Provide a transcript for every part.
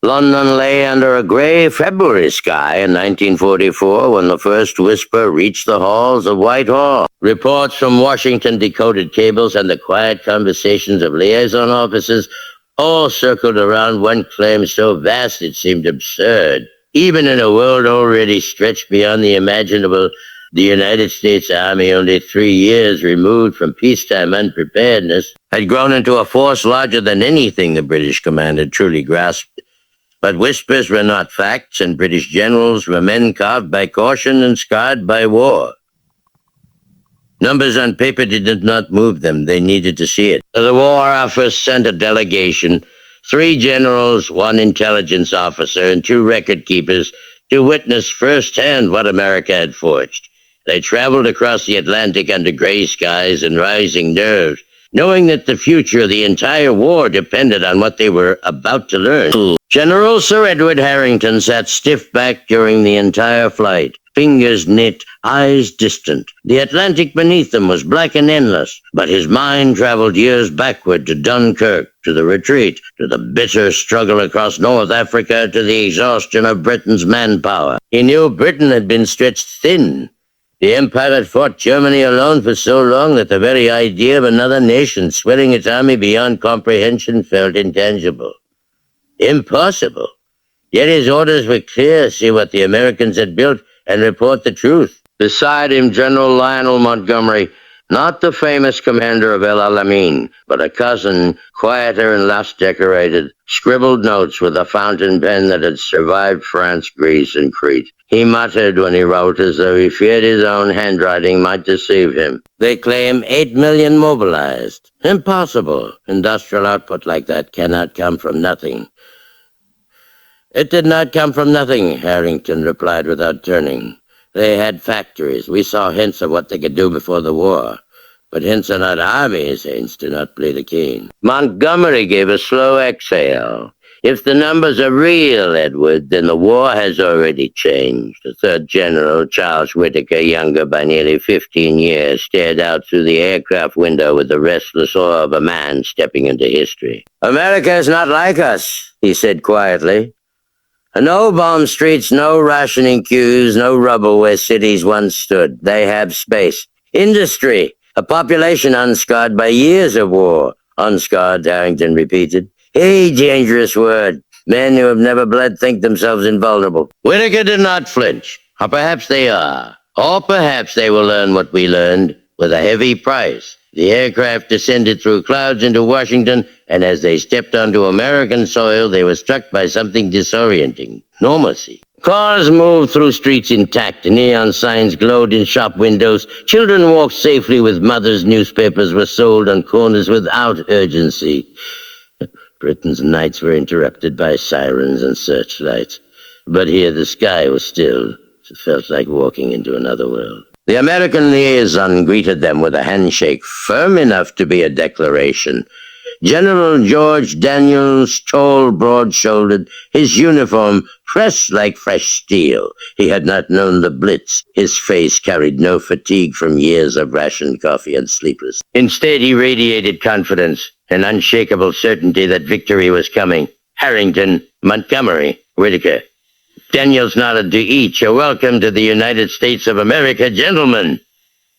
London lay under a gray February sky in 1944 when the first whisper reached the halls of Whitehall. Reports from Washington decoded cables and the quiet conversations of liaison officers all circled around one claim so vast it seemed absurd. Even in a world already stretched beyond the imaginable, the United States Army, only 3 years removed from peacetime unpreparedness, had grown into a force larger than anything the British command had truly grasped. But whispers were not facts, and British generals were men carved by caution and scarred by war. Numbers on paper did not move them. They needed to see it. To the War Office sent a delegation, 3 generals, 1 intelligence officer, and 2 record keepers to witness firsthand what America had forged. They traveled across the Atlantic under gray skies and rising nerves, knowing that the future of the entire war depended on what they were about to learn. General Sir Edward Harrington sat stiff-backed during the entire flight, fingers knit, eyes distant. The Atlantic beneath them was black and endless, but his mind traveled years backward to Dunkirk, to the retreat, to the bitter struggle across North Africa, to the exhaustion of Britain's manpower. He knew Britain had been stretched thin. The Empire had fought Germany alone for so long that the very idea of another nation swelling its army beyond comprehension felt intangible. Impossible. Yet his orders were clear: see what the Americans had built and report the truth. Beside him, General Lionel Montgomery, not the famous commander of El Alamein, but a cousin, quieter and less decorated, scribbled notes with a fountain pen that had survived France, Greece, and Crete. He muttered when he wrote, as though he feared his own handwriting might deceive him. They claim 8 million mobilized. Impossible. Industrial output like that cannot come from nothing. It did not come from nothing, Harrington replied without turning. They had factories. We saw hints of what they could do before the war. But hints are not armies. Hints do not play the keen. Montgomery gave a slow exhale. If the numbers are real, Edward, then the war has already changed. The 3rd General, Charles Whittaker, younger by nearly 15 years, stared out through the aircraft window with the restless awe of a man stepping into history. America is not like us, he said quietly. No bomb streets, no rationing queues, no rubble where cities once stood. They have space. Industry. A population unscarred by years of war. Unscarred, Harrington repeated. A dangerous word. Men who have never bled think themselves invulnerable. Whittaker did not flinch. Or perhaps they are. Or perhaps they will learn what we learned with a heavy price. The aircraft descended through clouds into Washington, and as they stepped onto American soil, they were struck by something disorienting. Normalcy. Cars moved through streets intact. Neon signs glowed in shop windows. Children walked safely with mothers. Newspapers were sold on corners without urgency. Britain's nights were interrupted by sirens and searchlights. But here the sky was still. It felt like walking into another world. The American liaison greeted them with a handshake, firm enough to be a declaration. General George Daniels, tall, broad-shouldered, his uniform pressed like fresh steel. He had not known the Blitz. His face carried no fatigue from years of rationed coffee and sleepless. Instead, he radiated confidence, an unshakable certainty that victory was coming. Harrington, Montgomery, Whittaker. Daniels nodded to each. A welcome to the United States of America, gentlemen.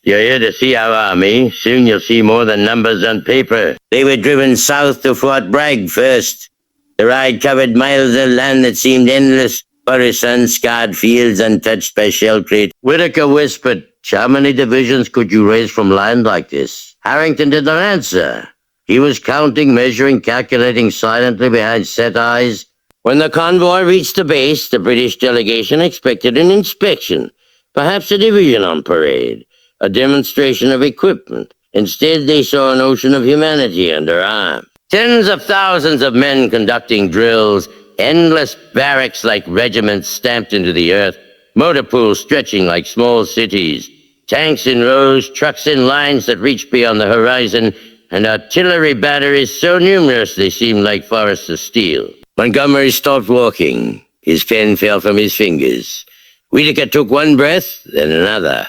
You're here to see our army. Soon you'll see more than numbers on paper. They were driven south to Fort Bragg first. The ride covered miles of land that seemed endless. Forests, unscarred fields untouched by shell craters. Whittaker whispered, how many divisions could you raise from land like this? Harrington did not answer. He was counting, measuring, calculating silently behind set eyes. When the convoy reached the base, the British delegation expected an inspection, perhaps a division on parade, a demonstration of equipment. Instead, they saw an ocean of humanity under arms. Tens of thousands of men conducting drills, endless barracks like regiments stamped into the earth, motor pools stretching like small cities, tanks in rows, trucks in lines that reached beyond the horizon, and artillery batteries so numerous they seemed like forests of steel. Montgomery stopped walking. His pen fell from his fingers. Whittaker took one breath, then another.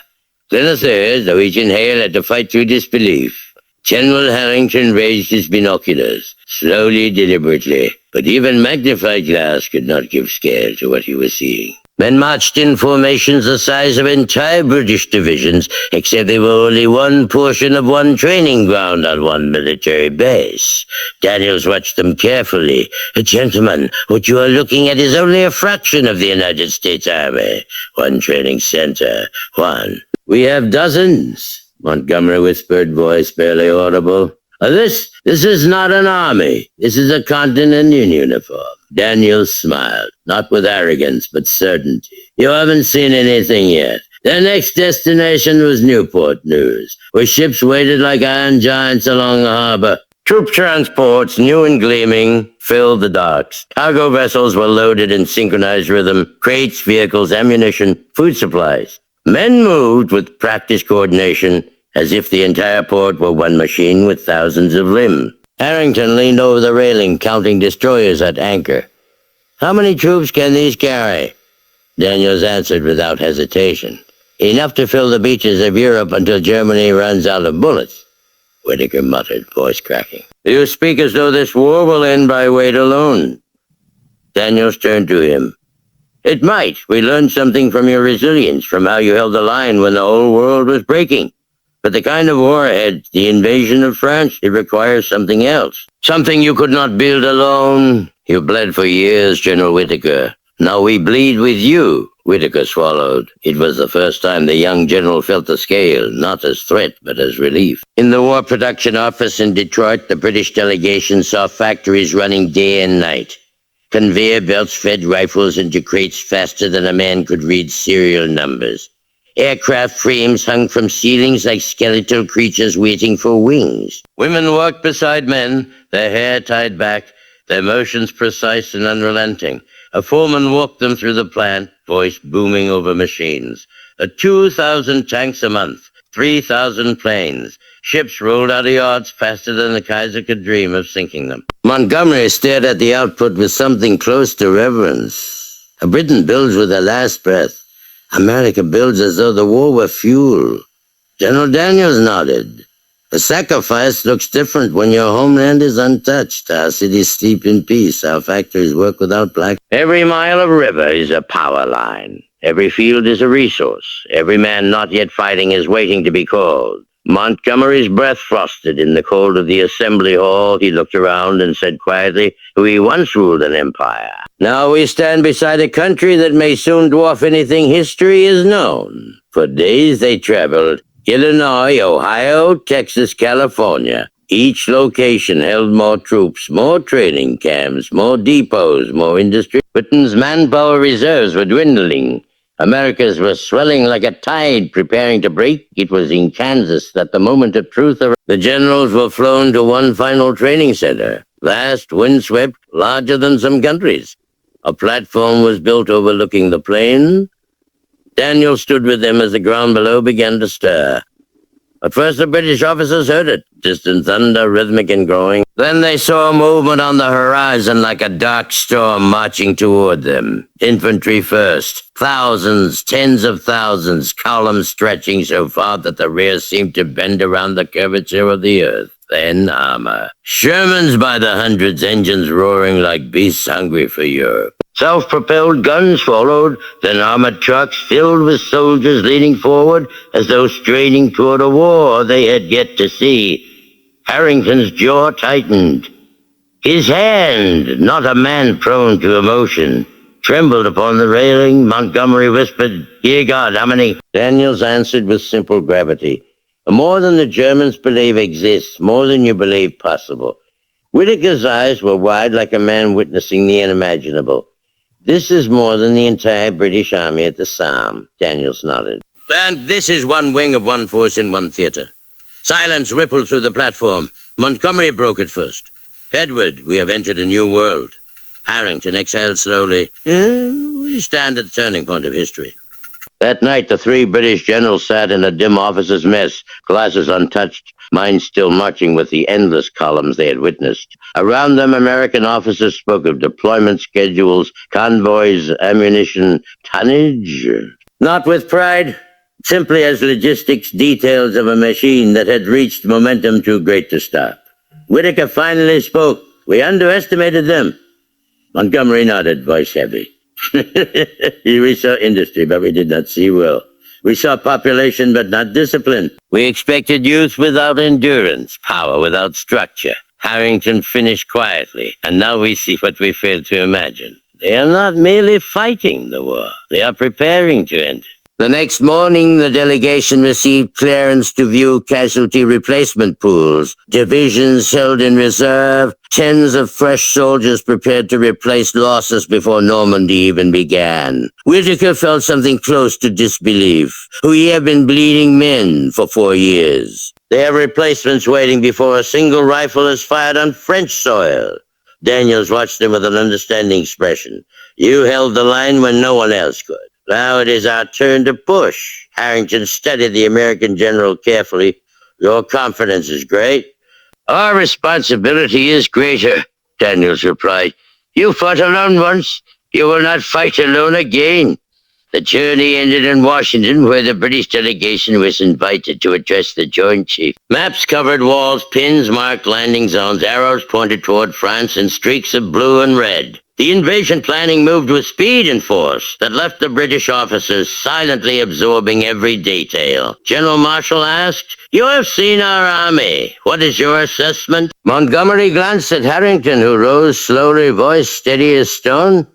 Then a third, though each inhale had to fight through disbelief. General Harrington raised his binoculars, slowly, deliberately, but even magnifying glass could not give scale to what he was seeing. Men marched in formations the size of entire British divisions, except they were only one portion of one training ground on one military base. Daniels watched them carefully. Gentlemen, what you are looking at is only a fraction of the United States Army. One training center. One. We have dozens. Montgomery whispered, voice barely audible. This is not an army. This is a continent in uniform. Daniels smiled, not with arrogance, but certainty. You haven't seen anything yet. Their next destination was Newport News, where ships waited like iron giants along the harbor. Troop transports, new and gleaming, filled the docks. Cargo vessels were loaded in synchronized rhythm, crates, vehicles, ammunition, food supplies. Men moved with practiced coordination, as if the entire port were one machine with thousands of limbs. Harrington leaned over the railing, counting destroyers at anchor. How many troops can these carry? Daniels answered without hesitation. Enough to fill the beaches of Europe until Germany runs out of bullets. Whitaker muttered, voice cracking. You speak as though this war will end by weight alone. Daniels turned to him. It might. We learned something from your resilience, from how you held the line when the whole world was breaking. But the kind of war ahead, the invasion of France, it requires something else. Something you could not build alone. You bled for years, General Whitaker. Now we bleed with you. Whitaker swallowed. It was the first time the young general felt the scale, not as threat, but as relief. In the War Production Office in Detroit, the British delegation saw factories running day and night. Conveyor belts fed rifles into crates faster than a man could read serial numbers. Aircraft frames hung from ceilings like skeletal creatures waiting for wings. Women walked beside men, their hair tied back, their motions precise and unrelenting. A foreman walked them through the plant, voice booming over machines. 2,000 tanks a month, 3,000 planes. Ships rolled out of yards faster than the Kaiser could dream of sinking them. Montgomery stared at the output with something close to reverence. Britain builds with her last breath. America builds as though the war were fuel. General Daniels nodded. The sacrifice looks different when your homeland is untouched. Our cities sleep in peace. Our factories work without black. Every mile of river is a power line. Every field is a resource. Every man not yet fighting is waiting to be called. Montgomery's breath frosted in the cold of the assembly hall. He looked around and said quietly, we once ruled an empire. Now we stand beside a country that may soon dwarf anything history has known. For days they traveled. Illinois, Ohio, Texas, California. Each location held more troops, more training camps, more depots, more industry. Britain's manpower reserves were dwindling. America's was swelling like a tide preparing to break. It was in Kansas that the moment of truth arrived. The generals were flown to one final training center, vast, windswept, larger than some countries. A platform was built overlooking the plain. Daniel stood with them as the ground below began to stir. At first the British officers heard it, distant thunder, rhythmic and growing. Then they saw a movement on the horizon like a dark storm marching toward them. Infantry first. Thousands, tens of thousands, columns stretching so far that the rear seemed to bend around the curvature of the earth. Then armor. Shermans by the hundreds, engines roaring like beasts hungry for Europe. Self-propelled guns followed, then armored trucks filled with soldiers leaning forward as though straining toward a war they had yet to see. Harrington's jaw tightened. His hand, not a man prone to emotion, trembled upon the railing. Montgomery whispered, "Dear God, how many?" Daniels answered with simple gravity. "More than the Germans believe exists, more than you believe possible." Whitaker's eyes were wide like a man witnessing the unimaginable. "This is more than the entire British army at the Somme," Daniels nodded. "And this is one wing of one force in one theater." Silence rippled through the platform. Montgomery broke it first. "Edward, we have entered a new world." Harrington exhaled slowly. "We stand at the turning point of history." That night, the three British generals sat in a dim officer's mess, glasses untouched, minds still marching with the endless columns they had witnessed. Around them, American officers spoke of deployment schedules, convoys, ammunition, tonnage. Not with pride, simply as logistics details of a machine that had reached momentum too great to stop. Whitaker finally spoke. We underestimated them. Montgomery nodded, voice heavy. We saw industry, but we did not see will. We saw population, but not discipline. We expected youth without endurance, power without structure. Harrington finished quietly, and now we see what we failed to imagine. They are not merely fighting the war. They are preparing to end it. The next morning, the delegation received clearance to view casualty replacement pools, divisions held in reserve, tens of fresh soldiers prepared to replace losses before Normandy even began. Whitaker felt something close to disbelief. We have been bleeding men for 4 years. They have replacements waiting before a single rifle is fired on French soil. Daniels watched him with an understanding expression. You held the line when no one else could. Now it is our turn to push. Harrington studied the American general carefully. Your confidence is great. Our responsibility is greater, Daniels replied. You fought alone once. You will not fight alone again. The journey ended in Washington, where the British delegation was invited to address the Joint Chief. Maps covered walls, pins marked landing zones, arrows pointed toward France, and streaks of blue and red. The invasion planning moved with speed and force that left the British officers silently absorbing every detail. General Marshall asked, You have seen our army. What is your assessment? Montgomery glanced at Harrington, who rose slowly, voice steady as stone.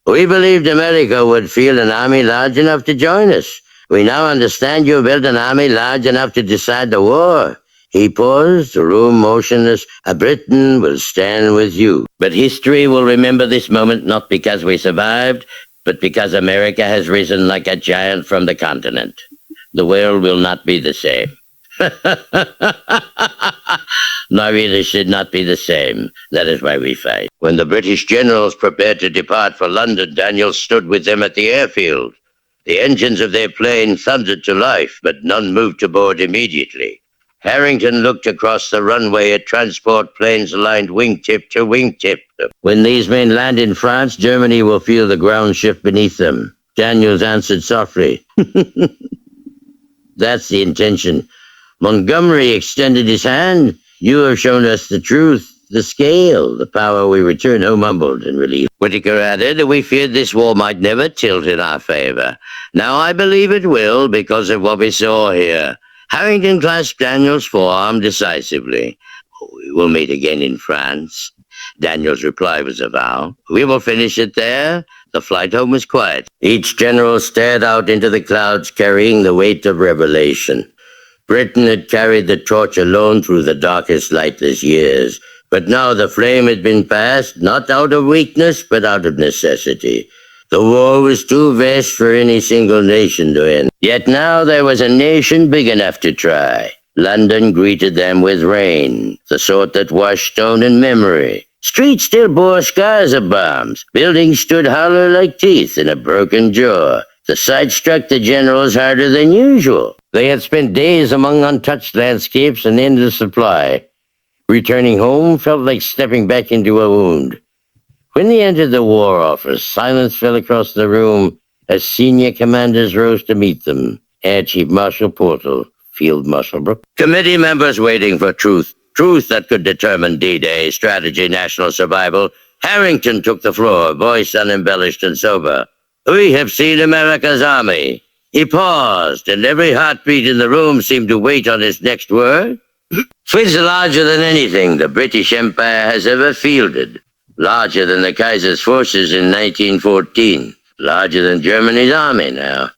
We believed America would field an army large enough to join us. We now understand you built an army large enough to decide the war. He paused, the room motionless. A Britain will stand with you. But history will remember this moment not because we survived, but because America has risen like a giant from the continent. The world will not be the same. Nor really should not be the same. That is why we fight. When the British generals prepared to depart for London, Daniel stood with them at the airfield. The engines of their plane thundered to life, but none moved to board immediately. Harrington looked across the runway at transport planes lined wingtip to wingtip. When these men land in France, Germany will feel the ground shift beneath them. Daniels answered softly. That's the intention. Montgomery extended his hand. You have shown us the truth, the scale, the power. We return home humbled and relieved. Whitaker added, we feared this war might never tilt in our favor. Now I believe it will because of what we saw here. Harrington clasped Daniel's forearm decisively. We will meet again in France. Daniel's reply was a vow. We will finish it there. The flight home was quiet. Each general stared out into the clouds, carrying the weight of revelation. Britain had carried the torch alone through the darkest, lightless years. But now the flame had been passed, not out of weakness, but out of necessity. The war was too vast for any single nation to end. Yet now there was a nation big enough to try. London greeted them with rain, the sort that washed stone in memory. Streets still bore scars of bombs. Buildings stood hollow like teeth in a broken jaw. The sight struck the generals harder than usual. They had spent days among untouched landscapes and endless supply. Returning home felt like stepping back into a wound. When they entered the War Office, silence fell across the room as senior commanders rose to meet them. Air Chief Marshal Portal, Field Marshal Brooke. Committee members waiting for truth. Truth that could determine D-Day, strategy, national survival. Harrington took the floor, voice unembellished and sober. We have seen America's army. He paused, and every heartbeat in the room seemed to wait on his next word. It's larger than anything the British Empire has ever fielded. Larger than the Kaiser's forces in 1914. Larger than Germany's army now.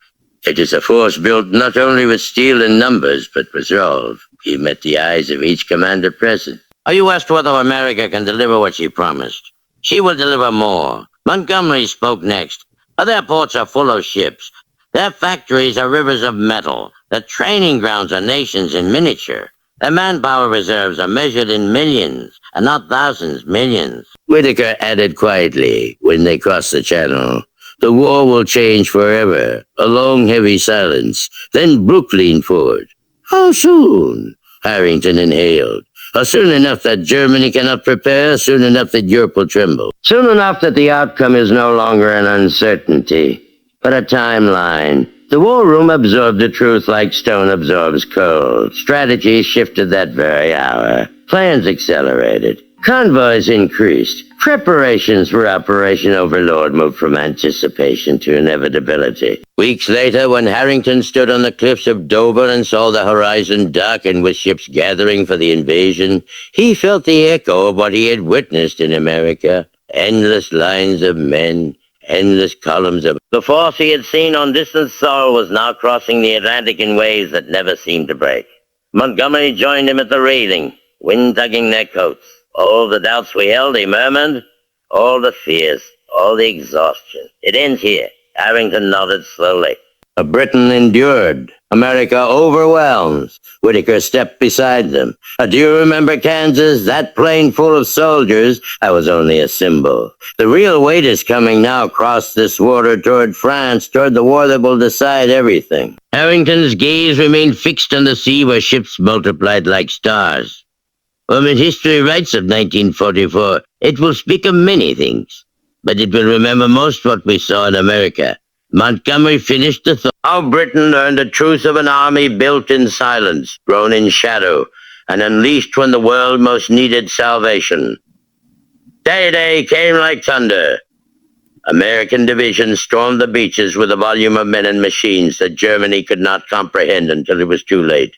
It is a force built not only with steel and numbers, but resolve. He met the eyes of each commander present. Are you asked whether America can deliver what she promised? She will deliver more. Montgomery spoke next. Their ports are full of ships. Their factories are rivers of metal. Their training grounds are nations in miniature. Their manpower reserves are measured in millions, and not thousands, millions. Whitaker added quietly when they crossed the channel. The war will change forever. A long, heavy silence. Then Brooke leaned forward. How soon? Harrington inhaled. Soon enough that Germany cannot prepare, soon enough that Europe will tremble. Soon enough that the outcome is no longer an uncertainty, but a timeline. The war room absorbed the truth like stone absorbs coal. Strategy shifted that very hour. Plans accelerated. Convoys increased. Preparations for Operation Overlord moved from anticipation to inevitability. Weeks later, when Harrington stood on the cliffs of Dover and saw the horizon darken with ships gathering for the invasion, he felt the echo of what he had witnessed in America. Endless lines of men, endless columns of... The force he had seen on distant soil was now crossing the Atlantic in waves that never seemed to break. Montgomery joined him at the railing, wind tugging their coats. All the doubts we held, he murmured. All the fears, all the exhaustion. It ends here. Harrington nodded slowly. Britain endured. America overwhelmed. Whitaker stepped beside them. Do you remember Kansas? That plane full of soldiers? I was only a symbol. The real weight is coming now across this water toward France, toward the war that will decide everything. Harrington's gaze remained fixed on the sea where ships multiplied like stars. When history writes of 1944, it will speak of many things, but it will remember most what we saw in America. Montgomery finished the thought. How Britain learned the truth of an army built in silence, grown in shadow, and unleashed when the world most needed salvation. Day came like thunder. American divisions stormed the beaches with a volume of men and machines that Germany could not comprehend until it was too late.